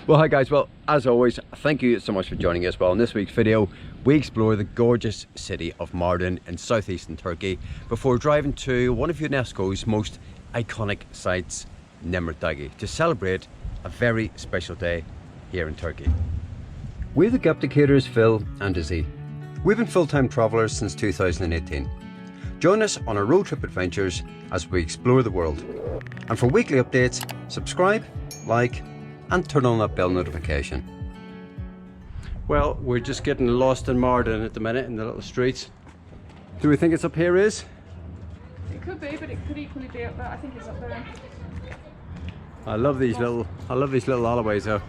Well, hi guys, well, as always, thank you so much for joining us. Well, in this week's video, we explore the gorgeous city of Mardin in southeastern Turkey before driving to one of UNESCO's most iconic sites, Nemrut Dagi, to celebrate a very special day here in Turkey. We're the Gapticators Phil and Izzy. We've been full-time travellers since 2018. Join us on our road trip adventures as we explore the world. And for weekly updates, subscribe, like, and turn on that bell notification. Well, we're just getting lost in Mardin at the minute in the little streets. Do we think it's up here, Is? It could be, but it could equally be up there. I think it's up there. I love these little alleyways though.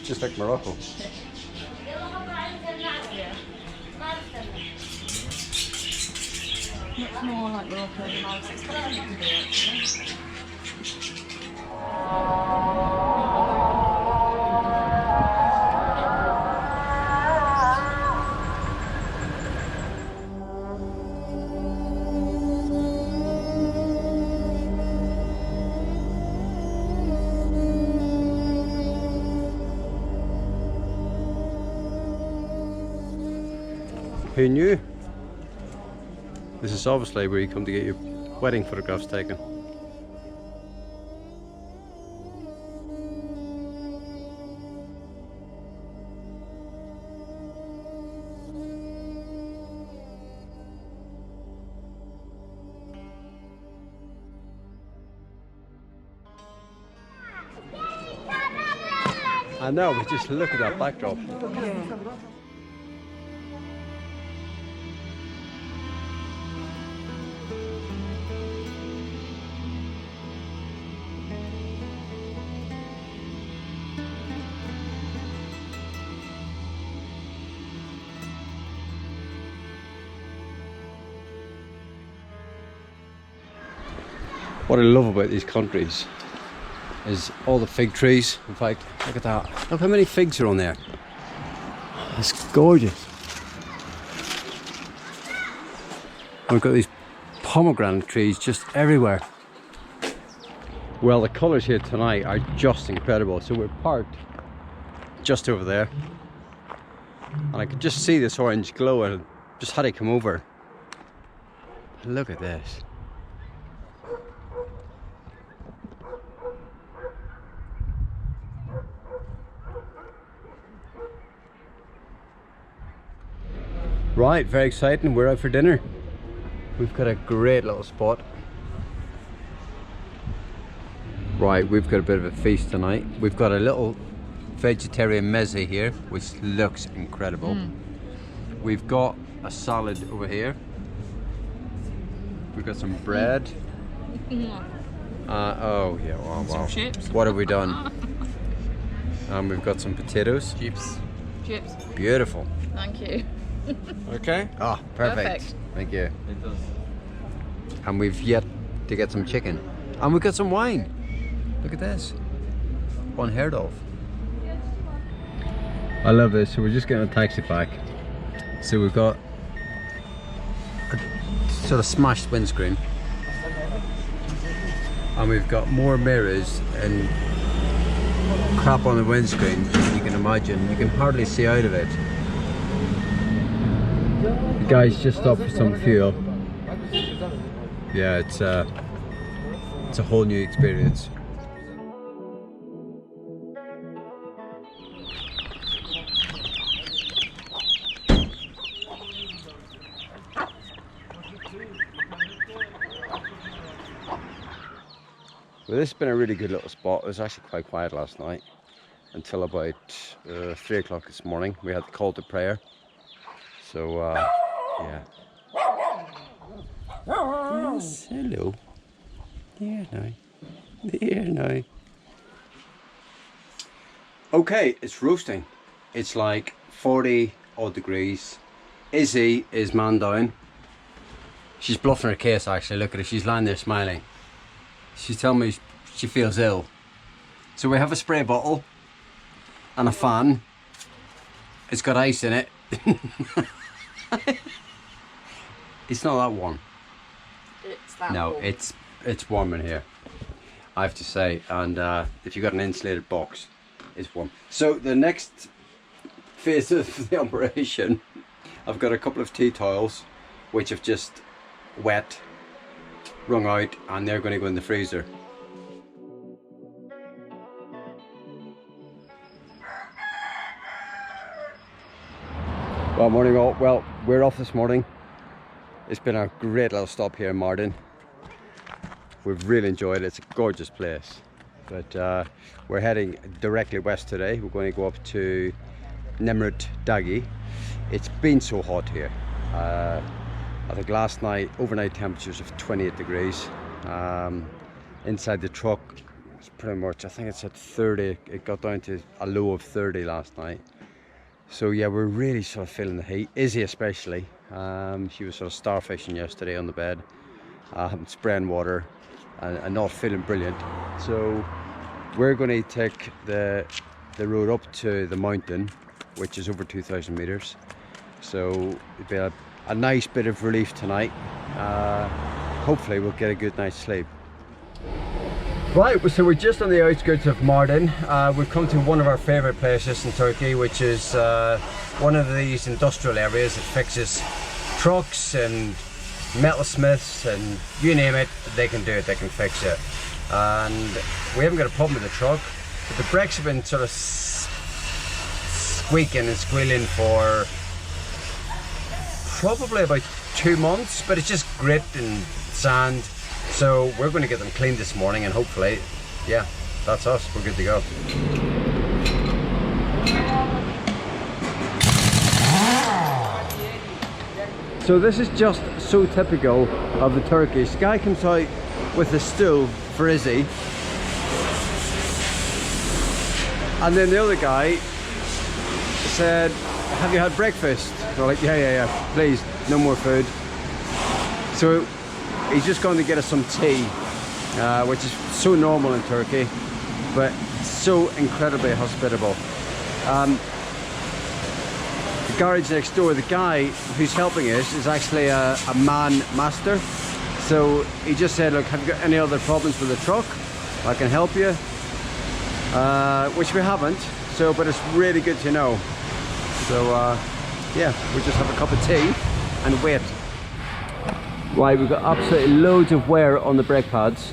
Just like Morocco. Much more like Morocco than I was expecting it to be, actually. Who knew? This is obviously where you come to get your wedding photographs taken. I know, but just look at that backdrop. Yeah. What I love about these countries is all the fig trees. In fact, look at that. Look how many figs are on there. It's gorgeous. We've got these pomegranate trees just everywhere. Well, the colours here tonight are just incredible. So we're parked just over there. And I could just see this orange glow and just had to come over. Look at this. Right, very exciting. We're out for dinner. We've got a great little spot. Right, we've got a bit of a feast tonight. We've got a little vegetarian meze here, which looks incredible. We've got a salad over here. We've got some bread. Oh yeah, wow, wow. Some chips. What have we done? And we've got some potatoes. Chips. Beautiful. Thank you. Okay. Ah, perfect. Thank you. It does. And we've yet to get some chicken. And we've got some wine. Look at this. Unheard of. I love this. So we're just getting a taxi back. So we've got a sort of smashed windscreen. And we've got more mirrors and crap on the windscreen, you can imagine. You can hardly see out of it. The guys just stopped for some fuel. Yeah, it's a whole new experience. Well, this has been a really good little spot. It was actually quite quiet last night until about 3 o'clock this morning. We had the call to prayer. So, yeah. Yes, hello. There now. There now. Okay, it's roasting. It's like 40 odd degrees. Izzy is man down. She's bluffing her case actually. Look at her, she's lying there smiling. she's telling me she feels ill. So we have a spray bottle and a fan. It's got ice in it. It's not that warm. It's that No, warm. it's warm in here, I have to say. And if you've got an insulated box, it's warm. So the next phase of the operation, I've got a couple of tea towels which have just wet, wrung out, and they're going to go in the freezer. Well, morning all. Well, we're off this morning. It's been a great little stop here in Mardin. We've really enjoyed it. It's a gorgeous place. But we're heading directly west today. We're going to go up to Nemrut Dagi. It's been so hot here. I think last night, overnight temperatures of 28 degrees. Inside the truck, it's pretty much, I think it's at 30. It got down to a low of 30 last night. So yeah, we're really sort of feeling the heat. Izzy especially. She was sort of starfishing yesterday on the bed, spraying water and not feeling brilliant. So we're going to take the road up to the mountain, which is over 2,000 meters. So it'll be a nice bit of relief tonight. Hopefully we'll get a good night's sleep. Right, so we're just on the outskirts of Mardin. We've come to one of our favourite places in Turkey, which is one of these industrial areas that fixes trucks and metalsmiths and you name it, they can do it, they can fix it. And we haven't got a problem with the truck, but the brakes have been sort of squeaking and squealing for probably about 2 months, but it's just grit and sand. So we're going to get them cleaned this morning and hopefully, yeah, that's us, we're good to go. So this is just so typical of the Turkish. Guy comes out with a stool for Izzy, and then the other guy said, have you had breakfast? They're like, yeah, please, no more food. So he's just going to get us some tea, which is so normal in Turkey, but so incredibly hospitable. The garage next door, the guy who's helping us is actually a man master. So he just said, look, have you got any other problems with the truck? I can help you, which we haven't, so, but it's really good to know. So yeah, we'll just have a cup of tea and wait. Right, we've got absolutely loads of wear on the brake pads.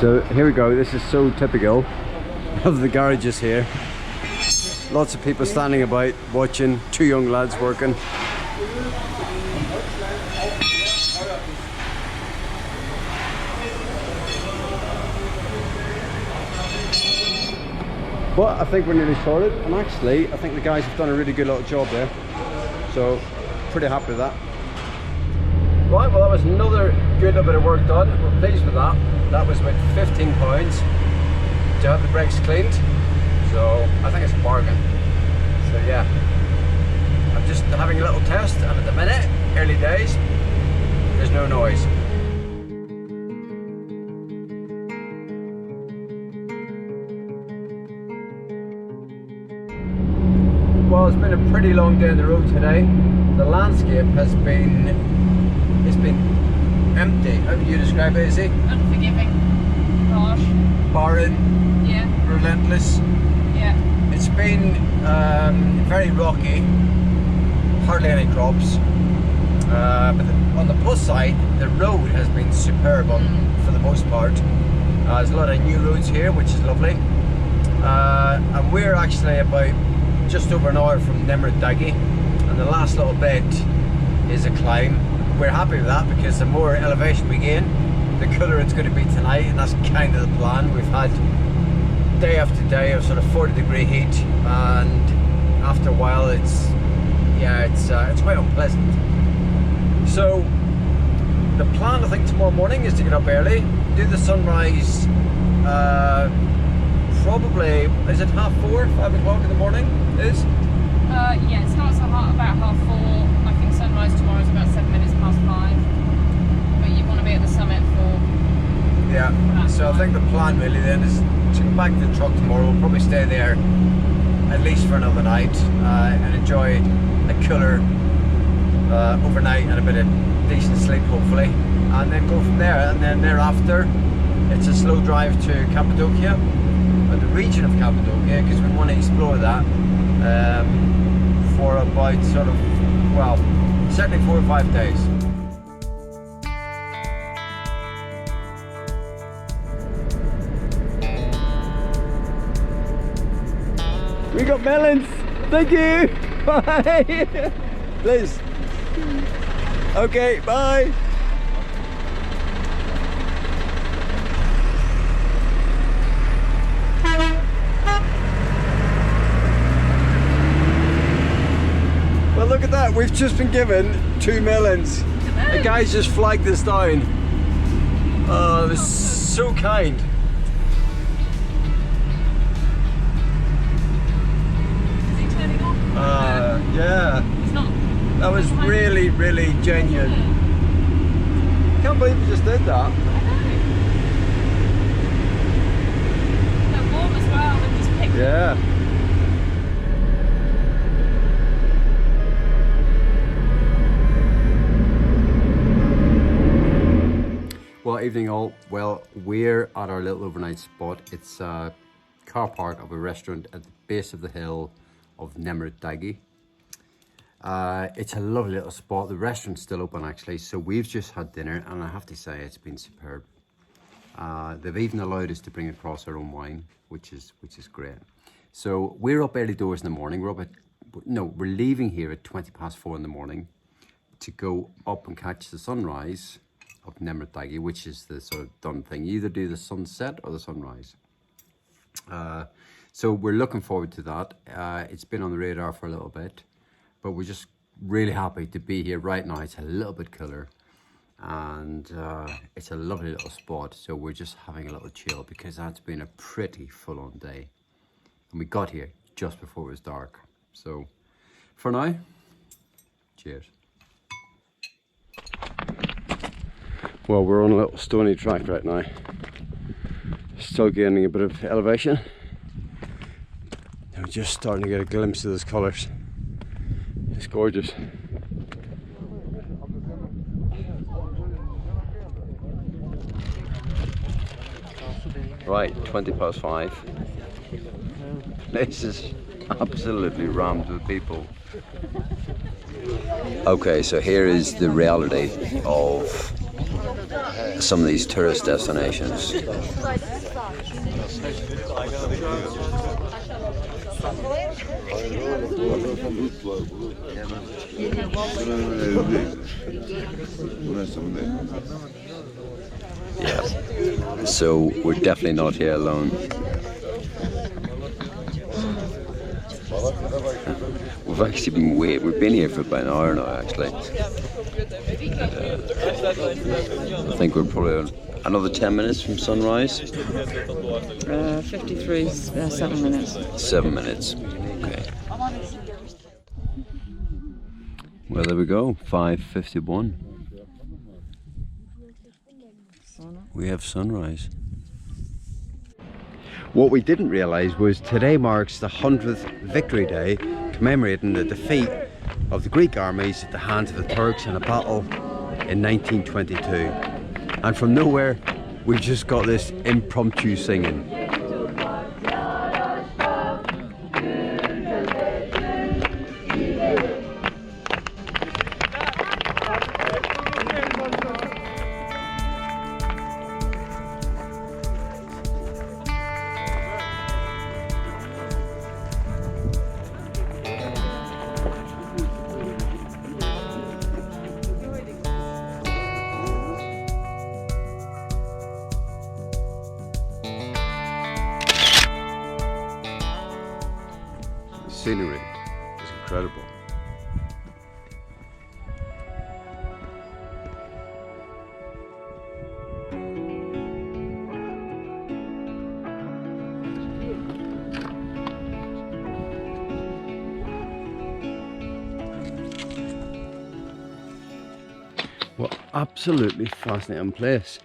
So here we go, this is so typical of the garages here. Lots of people standing about, watching, 2 young lads working. But I think we're nearly sorted, and actually I think the guys have done a really good little job there. So, pretty happy with that. Right, well that was another good little bit of work done. We're pleased with that. That was about £15 to have the brakes cleaned. So I think it's a bargain. So yeah, I'm just having a little test, and at the minute, early days, there's no noise. Well, it's been a pretty long day on the road today. The landscape has been, it's been empty. How would you describe it, Izzy? Unforgiving. Harsh. Barren. Yeah. Relentless. Yeah. It's been very rocky, hardly any crops, but on the plus side, the road has been superb for the most part. There's a lot of new roads here, which is lovely, and we're actually about just over an hour from Nemrut Dagi, and the last little bit is a climb. We're happy with that because the more elevation we gain, the cooler it's going to be tonight, and that's kind of the plan. We've had day after day of sort of 40-degree heat, and after a while it's quite unpleasant. So the plan, I think, tomorrow morning is to get up early, do the sunrise. Probably, is it 4:30, 5 o'clock in the morning? Is? Yeah, it starts about 4:30. I think sunrise tomorrow is about 7 minutes past 5. But you want to be at the summit for... Yeah, so I think the plan really then is to go back to the truck tomorrow. We'll probably stay there at least for another night and enjoy a cooler overnight and a bit of decent sleep hopefully, and then go from there. And then thereafter it's a slow drive to Cappadocia, or the region of Cappadocia, because we want to explore that for about sort of, well, certainly 4 or 5 days. We got melons! Thank you! Bye! Please. Okay, bye! Well, look at that, we've just been given 2 melons. The guys just flagged this down. Oh, they're so kind. Yeah. It's not... That was really, really genuine. I can't believe you just did that. I know. They're warm as well, and just picked them. Yeah. Well, evening all. Well, we're at our little overnight spot. It's a car park of a restaurant at the base of the hill of Nemrut Dagi. It's a lovely little spot. The restaurant's still open actually, so we've just had dinner and I have to say it's been superb. They've even allowed us to bring across our own wine, which is great. So we're up early doors in the morning. We're leaving here at 4:20 in the morning to go up and catch the sunrise of Nemrut Dagi, which is the sort of done thing. You either do the sunset or the sunrise. So we're looking forward to that. It's been on the radar for a little bit, but we're just really happy to be here right now. It's a little bit cooler and it's a lovely little spot. So we're just having a little chill because that's been a pretty full-on day. And we got here just before it was dark. So for now, cheers. Well, we're on a little stony track right now. Still gaining a bit of elevation. I'm just starting to get a glimpse of those colours. It's gorgeous. Right, 5:20. This is absolutely rammed with people. Okay, so here is the reality of some of these tourist destinations. Yeah, so we're definitely not here alone. We've been here for about an hour now actually. I think we're probably another 10 minutes from sunrise. 53, 7 minutes. 7 minutes, okay. Well, there we go, 5:51. We have sunrise. What we didn't realise was today marks the 100th Victory Day, commemorating the defeat of the Greek armies at the hands of the Turks in a battle in 1922. And from nowhere, we've just got this impromptu singing. Scenery is incredible. Well, absolutely fascinating place.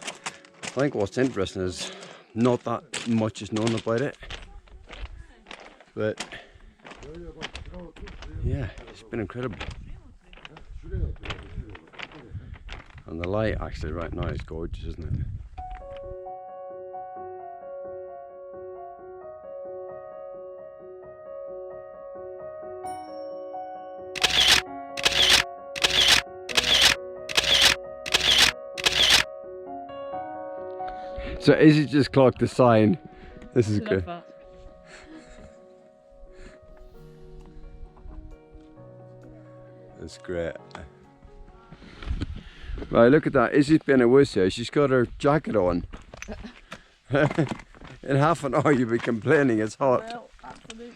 I think what's interesting is not that much is known about it, but yeah, it's been incredible. And the light actually right now is gorgeous, isn't it? So Izzy just clocked the sign. This is good. That. That's great. Right, look at that. Izzy's been a wuss here. She's got her jacket on. In half an hour you'll be complaining it's hot. Well, absolutely.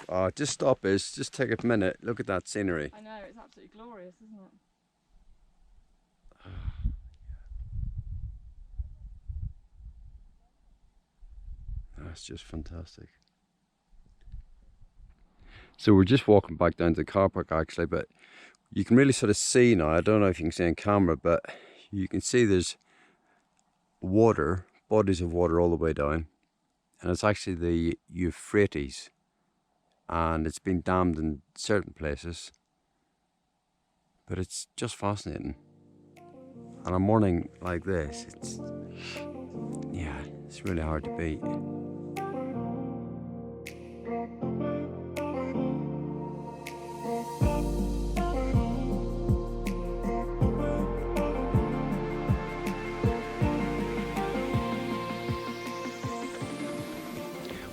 Oh, just stop, Iz. Just take a minute. Look at that scenery. I know, it's absolutely glorious, isn't it? That's just fantastic. So we're just walking back down to the car park actually, but you can really sort of see now, I don't know if you can see on camera, but you can see there's water, bodies of water all the way down. And it's actually the Euphrates. And it's been dammed in certain places. But it's just fascinating. On a morning like this, it's really hard to beat.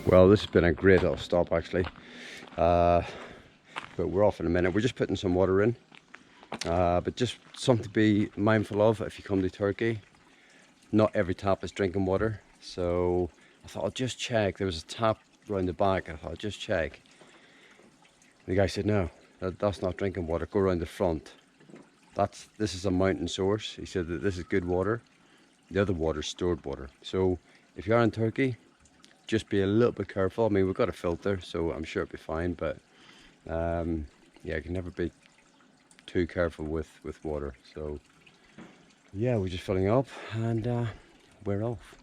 Well, this has been a great little stop actually, but we're off in a minute. We're just putting some water in, but just something to be mindful of if you come to Turkey. Not every tap is drinking water, so I thought I'll just check. There was a tap around the back. I thought I'll just check. The guy said no, that's not drinking water. Go around the front. This is a mountain source. He said that this is good water. The other water is stored water. So if you are in Turkey, just be a little bit careful. I mean, we've got a filter, so I'm sure it'll be fine, but yeah, you can never be too careful with water. So yeah, we're just filling up and we're off.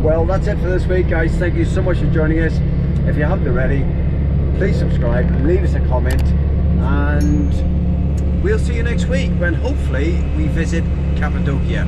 Well, that's it for this week, guys. Thank you so much for joining us. If you haven't already, please subscribe, leave us a comment, and we'll see you next week when hopefully we visit Cappadocia.